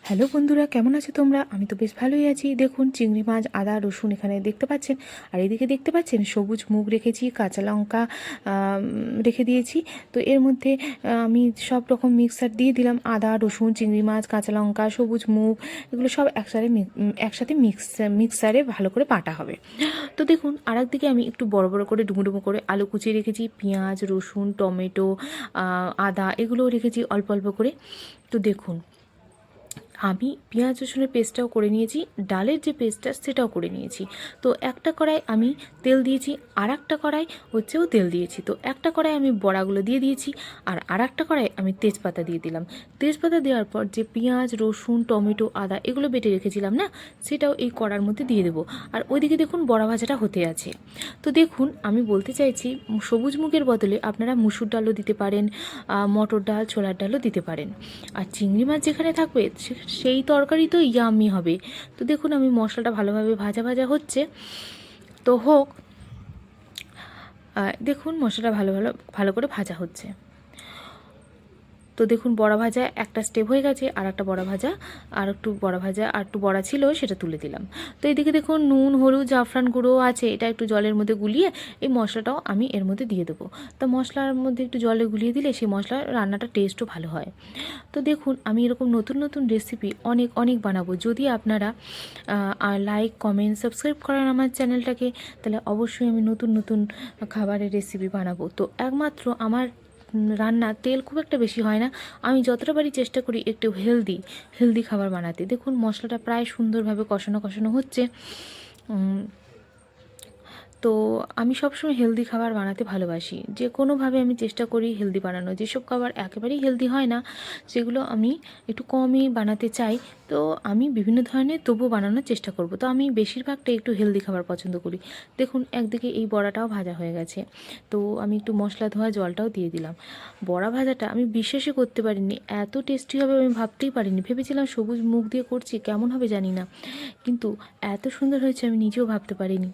Hello বন্ধুরা, কেমন আছো তোমরা? আমি তো বেশ ভালোই আছি। দেখুন, চিংড়ি মাছ, আদা, রসুন এখানে দেখতে পাচ্ছেন। আর এদিকে দেখতে পাচ্ছেন সবুজ মুগ রেখেছি, কাঁচা লঙ্কা রেখে দিয়েছি। তো এর মধ্যে আমি সব রকম মিক্সার দিয়ে দিলাম। আদা, রসুন, চিংড়ি মাছ, কাঁচা লঙ্কা, সবুজ মুগ, এগুলো সব একসাথে মিক্সারে ভালো করে বাটা হবে। তো দেখুন, আর একদিকে আমি একটু বড় বড় করে ডুমো ডুমো করে আলু কুচিয়ে রেখেছি। পেঁয়াজ, রসুন, টমেটো, আদা এগুলোও রেখেছি অল্প অল্প করে। তো দেখুন, আমি পেঁয়াজ রসুনের পেস্টটাও করে নিয়েছি, ডালের যে পেস্টটা সেটাও করে নিয়েছি। তো একটা কড়াই আমি তেল দিয়েছি, আর একটা কড়াই হচ্ছেও তেল দিয়েছি। তো একটা কড়াই আমি বড়াগুলো দিয়ে দিয়েছি, আর একটা কড়াই আমি তেজপাতা দিয়ে দিলাম। তেজপাতা দেওয়ার পর যে পেঁয়াজ, রসুন, টমেটো, আদা এগুলো বেটে রেখেছিলাম না, সেটাও এই কড়ার মধ্যে দিয়ে দেবো। আর ওইদিকে দেখুন বড়া ভাজাটা হতে আছে। তো দেখুন, আমি বলতে চাইছি সবুজ মুগের বদলে আপনারা মুসুর ডালও দিতে পারেন, মটর ডাল, ছোলার ডালও দিতে পারেন। আর চিংড়ি মাছ যেখানে থাকবে সেই তরকারি তো ইয়াম্মি হবে। তো দেখুন, আমি মশলাটা ভালোভাবে ভাজা ভাজা হচ্ছে, তো হোক। দেখুন, মশলাটা ভালো করে ভাজা হচ্ছে। তো দেখুন, বড়া ভাজা একটা স্টেপ হয়ে গেছে, আর একটা বড়া ভাজা, আর একটু বড়া ভাজা আর একটু বড়া ছিল, সেটা তুলে দিলাম। তো এদিকে দেখুন, নুন, হলুদ, জাফরান গুঁড়ো আছে, এটা একটু জলের মধ্যে গুলিয়ে এই মশলাটাও আমি এর মধ্যে দিয়ে দেবো। তো মশলার মধ্যে একটু জলে গুলিয়ে দিলে সেই মশলার রান্নাটা টেস্টও ভালো হয়। তো দেখুন, আমি এরকম নতুন নতুন রেসিপি অনেক অনেক বানাবো। যদি আপনারা লাইক, কমেন্ট, সাবস্ক্রাইব করেন আমার চ্যানেলটাকে, তাহলে অবশ্যই আমি নতুন নতুন খাবারের রেসিপি বানাবো। তো একমাত্র আমার রান্না তেল খুব একটা বেশি হয় না। আমি যতটা পারি চেষ্টা করি একটু হেলদি খাবার বানাতে। দেখুন, মশলাটা প্রায় সুন্দরভাবে কষানো কষানো হচ্ছে। তো আমি সবসময় হেলদি খাবার বানাতে ভালোবাসি। যে কোনোভাবে আমি চেষ্টা করি হেলদি বানানো। যেসব খাবার একেবারেই হেলদি হয় না, সেগুলো আমি একটু কমই বানাতে চাই। তো আমি বিভিন্ন ধরনের তবুও বানানোর চেষ্টা করব। তো আমি বেশিরভাগটাই একটু হেলদি খাবার পছন্দ করি। দেখুন, একদিকে এই বড়াটাও ভাজা হয়ে গেছে। তো আমি একটু মশলা ধোয়া জলটাও দিয়ে দিলাম। বড়া ভাজাটা আমি বিশ্বাসই করতে পারিনি, এত টেস্টি হবে আমি ভাবতেই পারিনি। ভেবেছিলাম সবুজ মুগ দিয়ে করছি, কেমন হবে জানি না, কিন্তু এত সুন্দর হয়েছে আমি নিজেও ভাবতে পারিনি।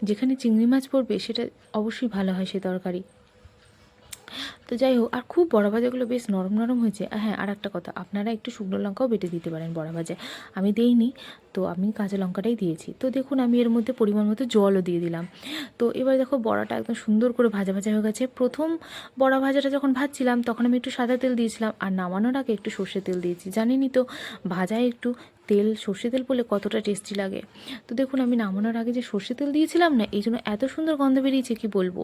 যেখানে চিংড়ি মাছ পড়বে সেটা অবশ্যই ভালো হয় সে তরকারি। তো যাই হোক, আর খুব বড়া ভাজাগুলো বেশ নরম নরম হয়েছে। হ্যাঁ, আর একটা কথা, আপনারা একটু শুকনো লঙ্কাও বেটে দিতে পারেন বড়া ভাজায়। আমি দেইনি, তো আমি কাঁচা লঙ্কাটাই দিয়েছি। তো দেখুন, আমি এর মধ্যে পরিমাণ মতো জলও দিয়ে দিলাম। তো এবার দেখো, বড়াটা একদম সুন্দর করে ভাজা ভাজা হয়ে গেছে। প্রথম বড়া ভাজাটা যখন ভাজছিলাম তখন আমি একটু সাদা তেল দিয়েছিলাম, আর নামানোর আগে একটু সর্ষে তেল দিয়েছি। জানেনই তো, ভাজায় একটু সর্ষে তেল পড়লে কতটা টেস্টি লাগে। তো দেখুন, আমি নামানোর আগে যে সর্ষে তেল দিয়েছিলাম না, এই জন্য এত সুন্দর গন্ধ বেরিয়েছে কি বলবো।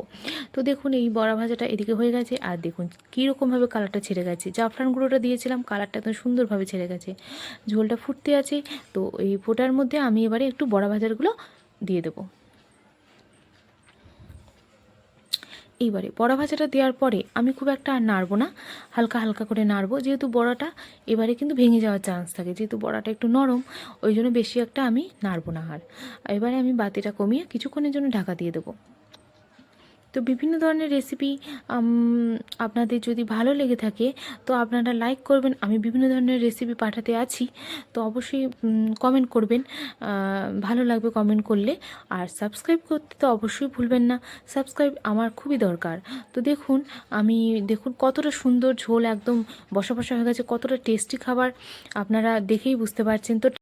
তো দেখুন, এই বড়া ভাজাটা এদিকে হয়ে গেছে, আর দেখুন কীরকমভাবে কালারটা ছেড়ে গেছে। জাফরান গুঁড়োটা দিয়েছিলাম, কালারটা একদম সুন্দরভাবে ছেড়ে গেছে। ঝোলটা ফুটতে আছে। তো এই ফোটার মধ্যে আমি এবারে একটু বড়া ভাজারগুলো দিয়ে দেবো। এইবারে বড়া ভাজাটা দেওয়ার পরে আমি খুব একটা আর নাড়বো না, হালকা হালকা করে নাড়বো, যেহেতু বড়াটা এবারে কিন্তু ভেঙে যাওয়ার চান্স থাকে, যেহেতু বড়াটা একটু নরম, ওই জন্য বেশি একটা আমি নাড়বো না। আর এবারে আমি বাতিটা কমিয়ে কিছুক্ষণের জন্য ঢাকা দিয়ে দেবো। তো বিভিন্ন ধরনের রেসিপি আপনাদের যদি ভালো লেগে থাকে, তো আপনারা লাইক করবেন। আমি বিভিন্ন ধরনের রেসিপি পাঠাতে আছি, তো অবশ্যই কমেন্ট করবেন। ভালো লাগবে কমেন্ট করলে। আর সাবস্ক্রাইব করতে তো অবশ্যই ভুলবেন না, সাবস্ক্রাইব আমার খুবই দরকার। তো দেখুন, দেখুন কতটা সুন্দর ঝোল, একদম বসা বসা হয়ে গেছে, কতটা টেস্টি খাবার আপনারা দেখেই বুঝতে পারছেন। তো